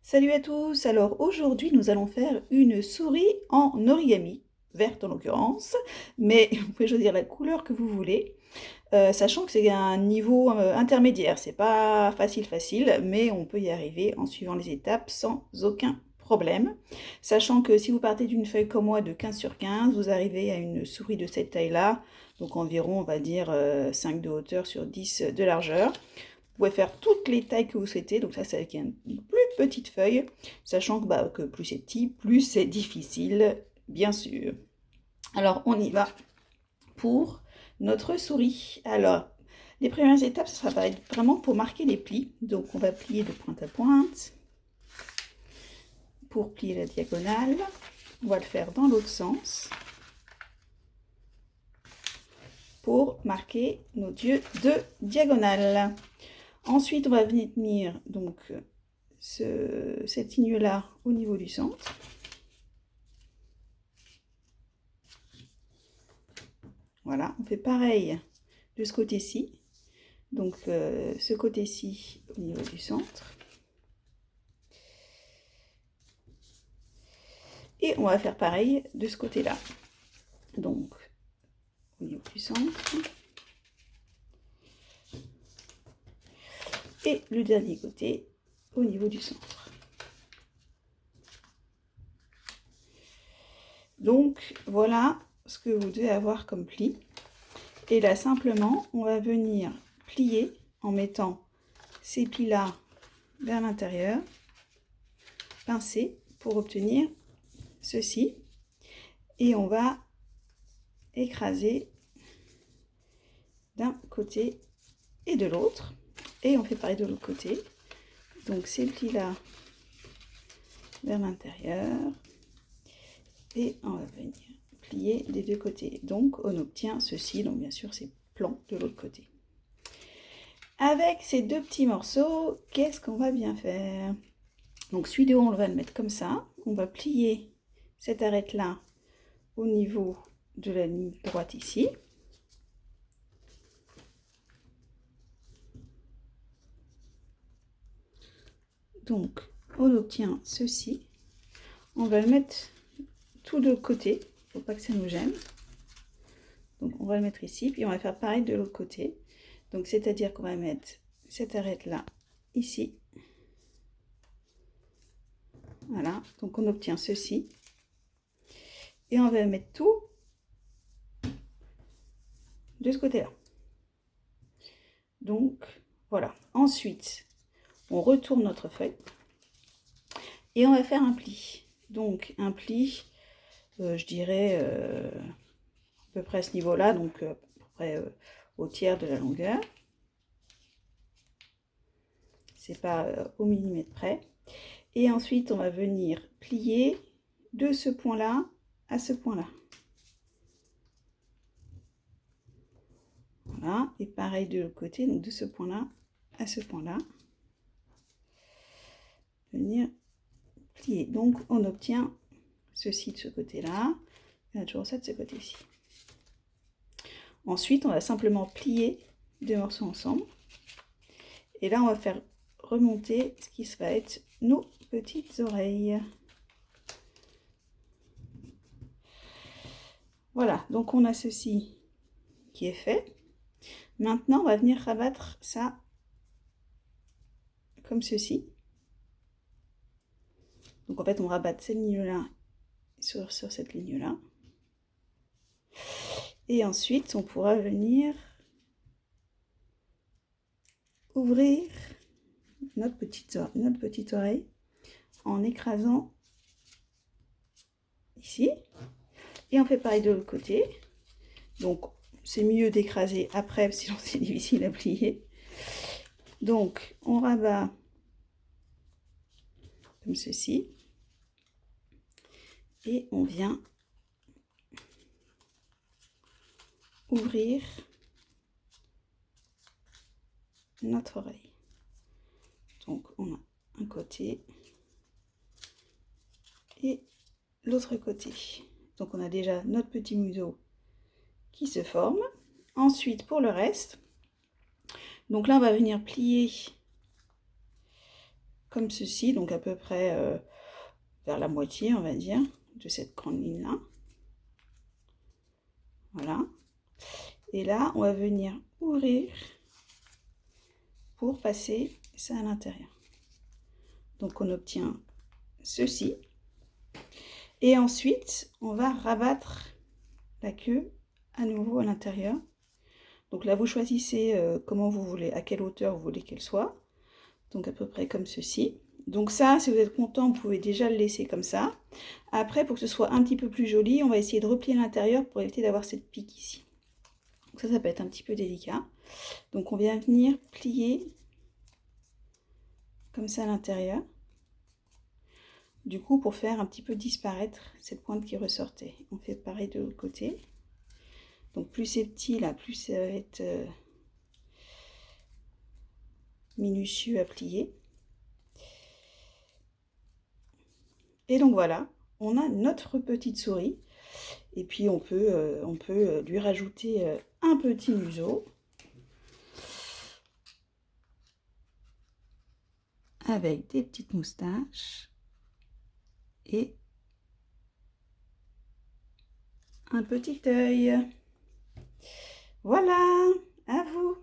Salut à tous, alors aujourd'hui nous allons faire une souris en origami, verte en l'occurrence, mais vous pouvez choisir la couleur que vous voulez, sachant que c'est un niveau intermédiaire, c'est pas facile, mais on peut y arriver en suivant les étapes sans aucun problème, sachant que si vous partez d'une feuille comme moi de 15 sur 15, vous arrivez à une souris de cette taille-là, donc environ on va dire 5 de hauteur sur 10 de largeur. Vous pouvez faire toutes les tailles que vous souhaitez, donc ça c'est avec une plus petite feuille, sachant que plus c'est petit, plus c'est difficile, bien sûr. Alors on y va pour notre souris. Alors, les premières étapes, ça va être vraiment pour marquer les plis. Donc on va plier de pointe à pointe. Pour plier la diagonale, on va le faire dans l'autre sens. Pour marquer nos yeux de diagonale. Ensuite, on va venir donc cette ligne-là au niveau du centre. Voilà, on fait pareil de ce côté-ci. Donc, ce côté-ci au niveau du centre. Et on va faire pareil de ce côté-là. Donc, au niveau du centre. Et le dernier côté au niveau du centre. Donc voilà ce que vous devez avoir comme pli. Et là simplement on va venir plier en mettant ces plis là vers l'intérieur, pincer pour obtenir ceci. Et on va écraser d'un côté et de l'autre. Et on fait pareil de l'autre côté. Donc ces plis là vers l'intérieur. Et on va venir plier des deux côtés. Donc on obtient ceci, donc bien sûr c'est plan de l'autre côté. Avec ces deux petits morceaux, qu'est-ce qu'on va bien faire? Donc celui de haut, on va le mettre comme ça. On va plier cette arête là au niveau de la ligne droite ici. Donc on obtient ceci. On va le mettre tout de côté, pour pas que ça nous gêne. Donc on va le mettre ici, puis on va faire pareil de l'autre côté. Donc c'est-à-dire qu'on va mettre cette arête là ici. Voilà, donc on obtient ceci. Et on va mettre tout de ce côté-là. Donc voilà. Ensuite, on retourne notre feuille et on va faire un pli. Donc un pli, je dirais à peu près à ce niveau-là, donc à peu près au tiers de la longueur. C'est pas au millimètre près. Et ensuite, on va venir plier de ce point-là à ce point-là. Voilà, et pareil de l'autre côté, donc de ce point-là à ce point-là. Venir plier. Donc, on obtient ceci de ce côté-là. On a toujours ça de ce côté-ci. Ensuite, on va simplement plier deux morceaux ensemble. Et là, on va faire remonter ce qui va être nos petites oreilles. Voilà, donc on a ceci qui est fait. Maintenant, on va venir rabattre ça comme ceci. Donc en fait, on rabatte cette ligne-là sur cette ligne-là. Et ensuite, on pourra venir ouvrir notre petite oreille en écrasant ici. Et on fait pareil de l'autre côté. Donc, c'est mieux d'écraser après, sinon c'est difficile à plier. Donc, on rabat comme ceci. Et on vient ouvrir notre oreille. Donc, on a un côté et l'autre côté. Donc, on a déjà notre petit museau qui se forme. Ensuite, pour le reste, donc là, on va venir plier comme ceci, donc à peu près vers la moitié, on va dire, de cette grande ligne-là. Voilà. Et là, on va venir ouvrir pour passer ça à l'intérieur. Donc on obtient ceci. Et ensuite, on va rabattre la queue à nouveau à l'intérieur. Donc là, vous choisissez comment vous voulez, à quelle hauteur vous voulez qu'elle soit. Donc à peu près comme ceci. Donc ça, si vous êtes content, vous pouvez déjà le laisser comme ça. Après, pour que ce soit un petit peu plus joli, on va essayer de replier l'intérieur pour éviter d'avoir cette pique ici. Donc ça peut être un petit peu délicat. Donc on vient venir plier comme ça à l'intérieur. Du coup, pour faire un petit peu disparaître cette pointe qui ressortait. On fait pareil de l'autre côté. Donc plus c'est petit là, plus ça va être minutieux à plier. Et donc voilà, on a notre petite souris. Et puis on peut lui rajouter un petit museau. Avec des petites moustaches. Et un petit œil. Voilà, à vous.